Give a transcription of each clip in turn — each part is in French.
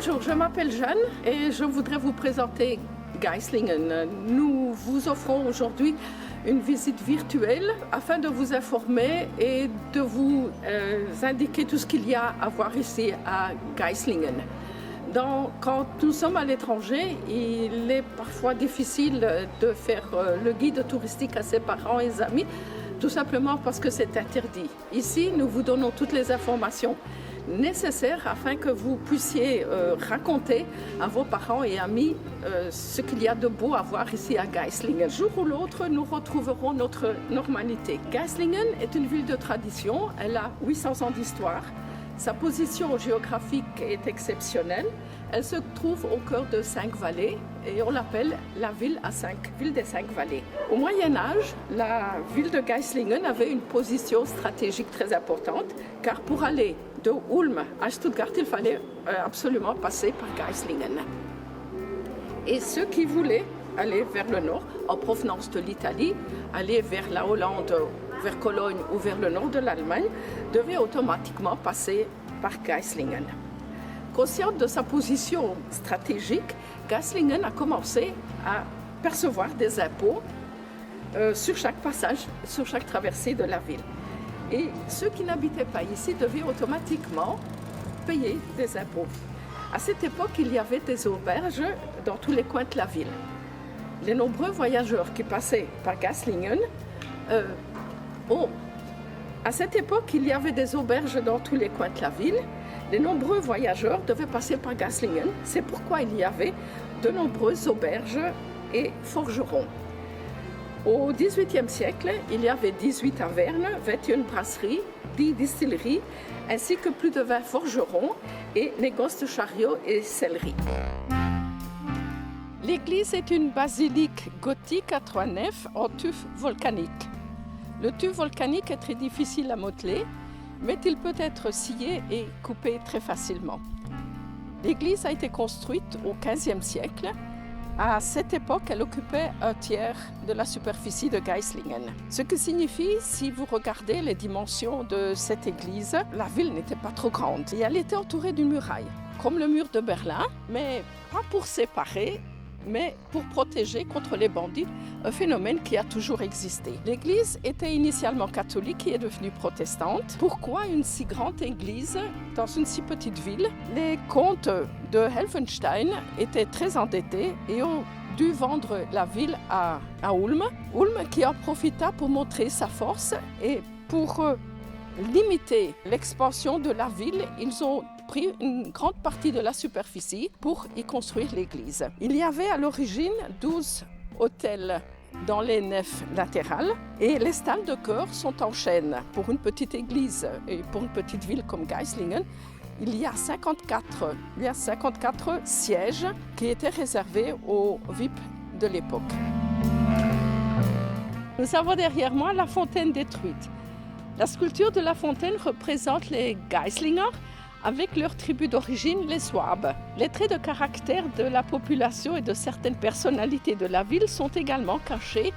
Bonjour, je m'appelle Jeanne et je voudrais vous présenter Geislingen. Nous vous offrons aujourd'hui une visite virtuelle afin de vous informer et de vous indiquer tout ce qu'il y a à voir ici à Geislingen. Quand nous sommes à l'étranger, il est parfois difficile de faire le guide touristique à ses parents et amis, tout simplement parce que c'est interdit. Ici, nous vous donnons toutes les informations nécessaires afin que vous puissiez raconter à vos parents et amis ce qu'il y a de beau à voir ici à Geislingen. Un jour ou l'autre, nous retrouverons notre normalité. Geislingen est une ville de tradition, elle a 800 ans d'histoire. Sa position géographique est exceptionnelle. Elle se trouve au cœur de 5 vallées et on l'appelle la ville des 5 vallées. Au Moyen Âge, la ville de Geislingen avait une position stratégique très importante car pour aller de Ulm à Stuttgart, il fallait absolument passer par Geislingen. Et ceux qui voulaient aller vers le nord, en provenance de l'Italie, aller vers la Hollande, vers Cologne ou vers le nord de l'Allemagne, devait automatiquement passer par Geislingen. Consciente de sa position stratégique, Geislingen a commencé à percevoir des impôts sur chaque passage, sur chaque traversée de la ville. Et ceux qui n'habitaient pas ici devaient automatiquement payer des impôts. À cette époque, il y avait des auberges dans tous les coins de la ville. Les nombreux voyageurs qui passaient par Geislingen à cette époque, il y avait des auberges dans tous les coins de la ville. Les nombreux voyageurs devaient passer par Geislingen. C'est pourquoi il y avait de nombreuses auberges et forgerons. Au XVIIIe siècle, il y avait 18 tavernes, 21 brasseries, 10 distilleries, ainsi que plus de 20 forgerons et négoces de chariots et sellerie. L'église est une basilique gothique à 3 nefs en tuf volcanique. Le tuf volcanique est très difficile à modeler, mais il peut être scié et coupé très facilement. L'église a été construite au XVe siècle. À cette époque, elle occupait un tiers de la superficie de Geislingen. Ce qui signifie, si vous regardez les dimensions de cette église, la ville n'était pas trop grande. Et elle était entourée d'une muraille, comme le mur de Berlin, mais pas pour séparer, mais pour protéger contre les bandits, un phénomène qui a toujours existé. L'église était initialement catholique et est devenue protestante. Pourquoi une si grande église dans une si petite ville? Les comtes de Helfenstein étaient très endettés et ont dû vendre la ville à Ulm. Ulm qui en profita pour montrer sa force et pour limiter l'expansion de la ville, ils ont pris une grande partie de la superficie pour y construire l'église. Il y avait à l'origine 12 autels dans les nefs latérales et les stalles de chœur sont en chêne. Pour une petite église et pour une petite ville comme Geislingen, il y a 54 sièges qui étaient réservés aux VIP de l'époque. Nous avons derrière moi la fontaine détruite. La sculpture de la fontaine représente les Geislingers avec leur tribu d'origine, les Souabes. Les traits de caractère de la population et de certaines personnalités de la ville sont également cachés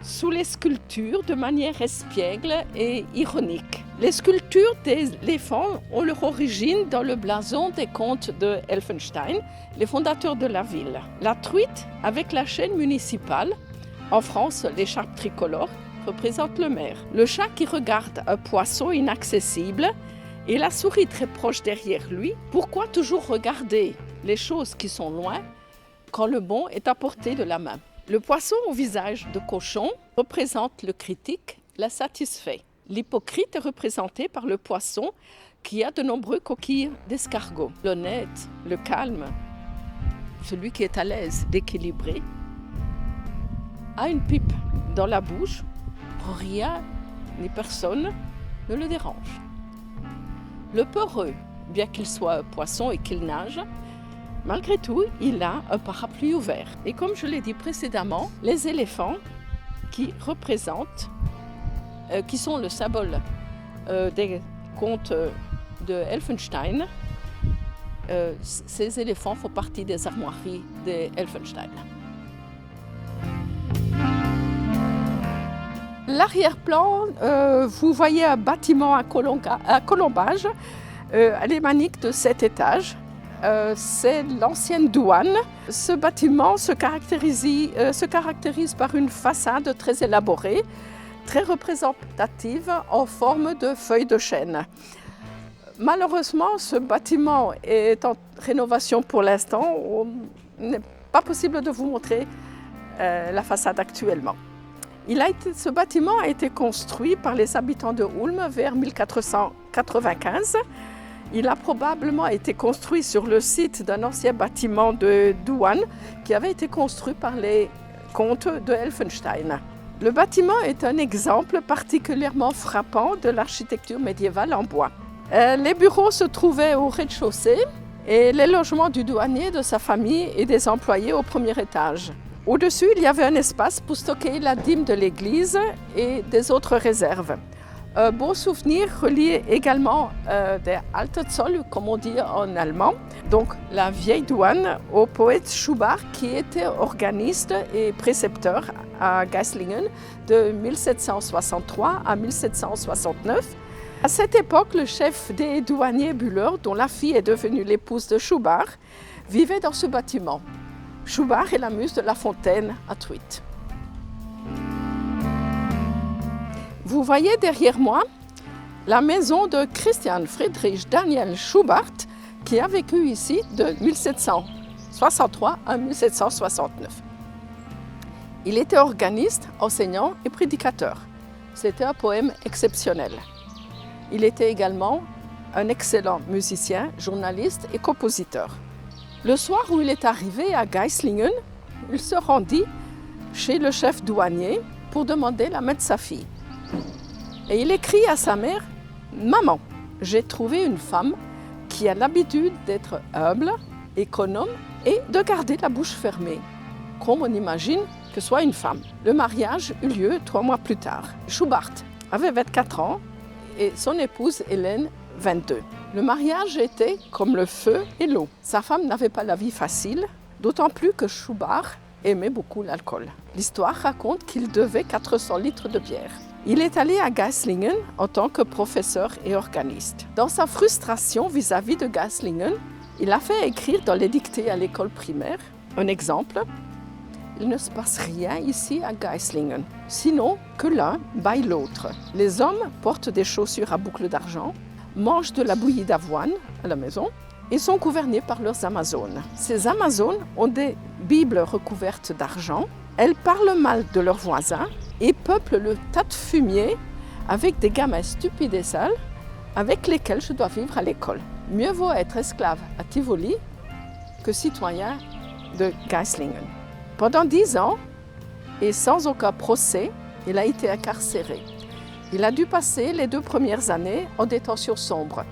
sous les sculptures de manière espiègle et ironique. Les sculptures d'éléphants ont leur origine dans le blason des comtes de Helfenstein, les fondateurs de la ville. La truite avec la chaîne municipale, en France l'écharpe tricolore, représente le maire. Le chat qui regarde un poisson inaccessible et la souris très proche derrière lui. Pourquoi toujours regarder les choses qui sont loin quand le bon est à portée de la main? Le poisson au visage de cochon représente le critique, l'insatisfait. L'hypocrite est représenté par le poisson qui a de nombreux coquilles d'escargot. L'honnête, le calme, celui qui est à l'aise, l'équilibré, a une pipe dans la bouche. Rien ni personne ne le dérange. Le peureux, bien qu'il soit un poisson et qu'il nage, malgré tout, il a un parapluie ouvert. Et comme je l'ai dit précédemment, les éléphants qui représentent, qui sont le symbole des comtes de Helfenstein, ces éléphants font partie des armoiries des Helfenstein. L'arrière-plan, vous voyez un bâtiment à colombage alémanique de 7 étages c'est l'ancienne douane. Ce bâtiment se caractérise par une façade très élaborée, très représentative en forme de feuilles de chêne. Malheureusement, ce bâtiment est en rénovation pour l'instant. Il n'est pas possible de vous montrer la façade actuellement. Ce bâtiment a été construit par les habitants de Ulm vers 1495. Il a probablement été construit sur le site d'un ancien bâtiment de douane qui avait été construit par les comtes de Helfenstein. Le bâtiment est un exemple particulièrement frappant de l'architecture médiévale en bois. Les bureaux se trouvaient au rez-de-chaussée et les logements du douanier, de sa famille et des employés au premier étage. Au-dessus, il y avait un espace pour stocker la dîme de l'église et des autres réserves. Un beau souvenir relié également des Alte Zoll, comme on dit en allemand, donc la vieille douane, au poète Schubart qui était organiste et précepteur à Geislingen de 1763 à 1769. À cette époque, le chef des douaniers Bühler, dont la fille est devenue l'épouse de Schubart, vivait dans ce bâtiment. Schubart est la muse de La Fontaine à Truith. Vous voyez derrière moi la maison de Christian Friedrich Daniel Schubart qui a vécu ici de 1763 à 1769. Il était organiste, enseignant et prédicateur. C'était un poème exceptionnel. Il était également un excellent musicien, journaliste et compositeur. Le soir où il est arrivé à Geislingen, il se rendit chez le chef douanier pour demander la main de sa fille. Et il écrit à sa mère « Maman, j'ai trouvé une femme qui a l'habitude d'être humble, économe et de garder la bouche fermée, comme on imagine que soit une femme. » Le mariage eut lieu 3 mois plus tard. Schubart avait 24 ans et son épouse Hélène 22. Le mariage était comme le feu et l'eau. Sa femme n'avait pas la vie facile, d'autant plus que Schubart aimait beaucoup l'alcool. L'histoire raconte qu'il devait 400 litres de bière. Il est allé à Geislingen en tant que professeur et organiste. Dans sa frustration vis-à-vis de Geislingen, il a fait écrire dans les dictées à l'école primaire un exemple. Il ne se passe rien ici à Geislingen, sinon que l'un baille l'autre. Les hommes portent des chaussures à boucles d'argent, mangent de la bouillie d'avoine à la maison et sont gouvernés par leurs Amazones. Ces Amazones ont des bibles recouvertes d'argent, elles parlent mal de leurs voisins et peuplent le tas de fumier avec des gamins stupides et sales avec lesquels je dois vivre à l'école. Mieux vaut être esclave à Tivoli que citoyen de Geislingen. Pendant 10 ans, et sans aucun procès, il a été incarcéré. Il a dû passer les 2 premières années en détention sombre,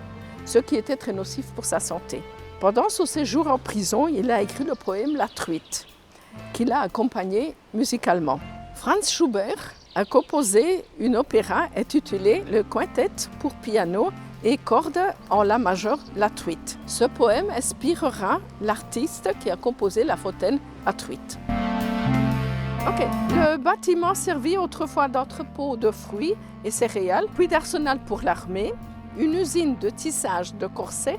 ce qui était très nocif pour sa santé. Pendant son séjour en prison, il a écrit le poème La Truite, qu'il a accompagné musicalement. Franz Schubert a composé une opéra intitulée Le Quintet pour piano et cordes en la majeur La Truite. Ce poème inspirera l'artiste qui a composé La Fontaine à Truith. Le bâtiment servit autrefois d'entrepôt de fruits et céréales, puis d'arsenal pour l'armée, une usine de tissage de corsets.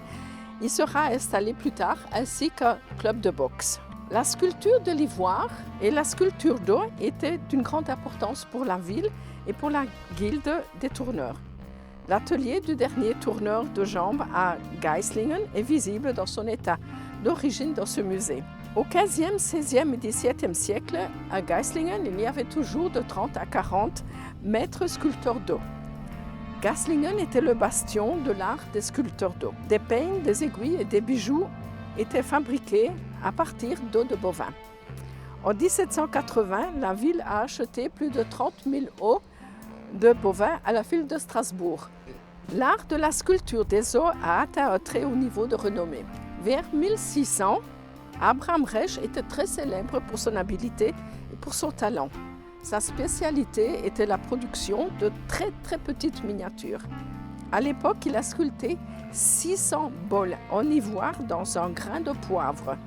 Il sera installé plus tard, ainsi qu'un club de boxe. La sculpture de l'ivoire et la sculpture d'eau étaient d'une grande importance pour la ville et pour la guilde des tourneurs. L'atelier du dernier tourneur de jambes à Geislingen est visible dans son état d'origine dans ce musée. Au XVe, XVIe et XVIIe siècle, à Geislingen, il y avait toujours de 30 à 40 maîtres sculpteurs d'eau. Geislingen était le bastion de l'art des sculpteurs d'eau. Des peignes, des aiguilles et des bijoux étaient fabriqués à partir d'eau de bovin. En 1780, la ville a acheté plus de 30 000 os de bovins à la ville de Strasbourg. L'art de la sculpture des os a atteint un très haut niveau de renommée. Vers 1600, Abraham Resch était très célèbre pour son habileté et pour son talent. Sa spécialité était la production de très petites miniatures. À l'époque, il a sculpté 600 bols en ivoire dans un grain de poivre.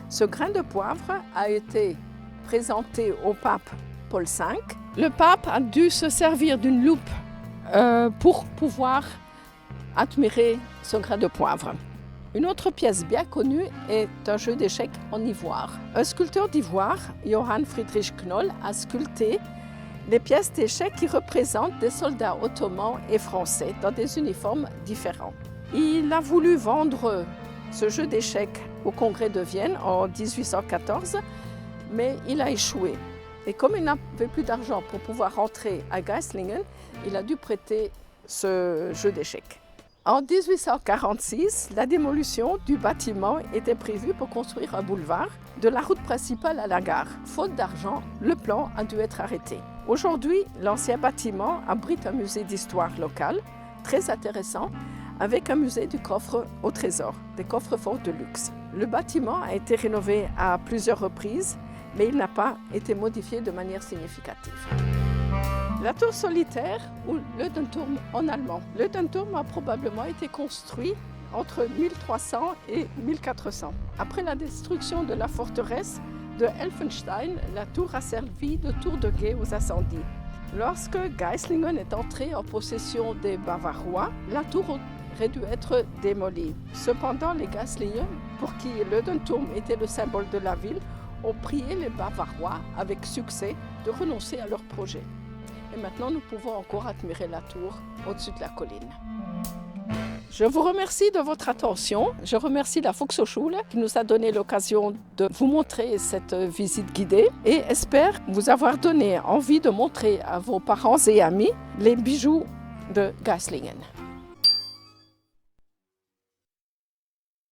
Ce grain de poivre a été présenté au pape Paul V. Le pape a dû se servir d'une loupe pour pouvoir admirer ce grain de poivre. Une autre pièce bien connue est un jeu d'échecs en ivoire. Un sculpteur d'ivoire, Johann Friedrich Knoll, a sculpté les pièces d'échecs qui représentent des soldats ottomans et français dans des uniformes différents. Il a voulu vendre ce jeu d'échecs au Congrès de Vienne en 1814, mais il a échoué. Et comme il n'avait plus d'argent pour pouvoir rentrer à Geislingen, il a dû prêter ce jeu d'échecs. En 1846, la démolition du bâtiment était prévue pour construire un boulevard de la route principale à la gare. Faute d'argent, le plan a dû être arrêté. Aujourd'hui, l'ancien bâtiment abrite un musée d'histoire locale, très intéressant, avec un musée du coffre au trésor, des coffres forts de luxe. Le bâtiment a été rénové à plusieurs reprises, mais il n'a pas été modifié de manière significative. La tour solitaire, ou Löwenturm en allemand. Löwenturm a probablement été construit entre 1300 et 1400. Après la destruction de la forteresse de Elfenstein, la tour a servi de tour de guet aux incendies. Lorsque Geislingen est entré en possession des Bavarois, la tour aurait dû être démolie. Cependant, les Geislinger, pour qui Löwenturm était le symbole de la ville, ont prié les Bavarois avec succès de renoncer à leur projet. Et maintenant, nous pouvons encore admirer la tour au-dessus de la colline. Je vous remercie de votre attention. Je remercie la Volkshochschule qui nous a donné l'occasion de vous montrer cette visite guidée et espère vous avoir donné envie de montrer à vos parents et amis les bijoux de Geislingen.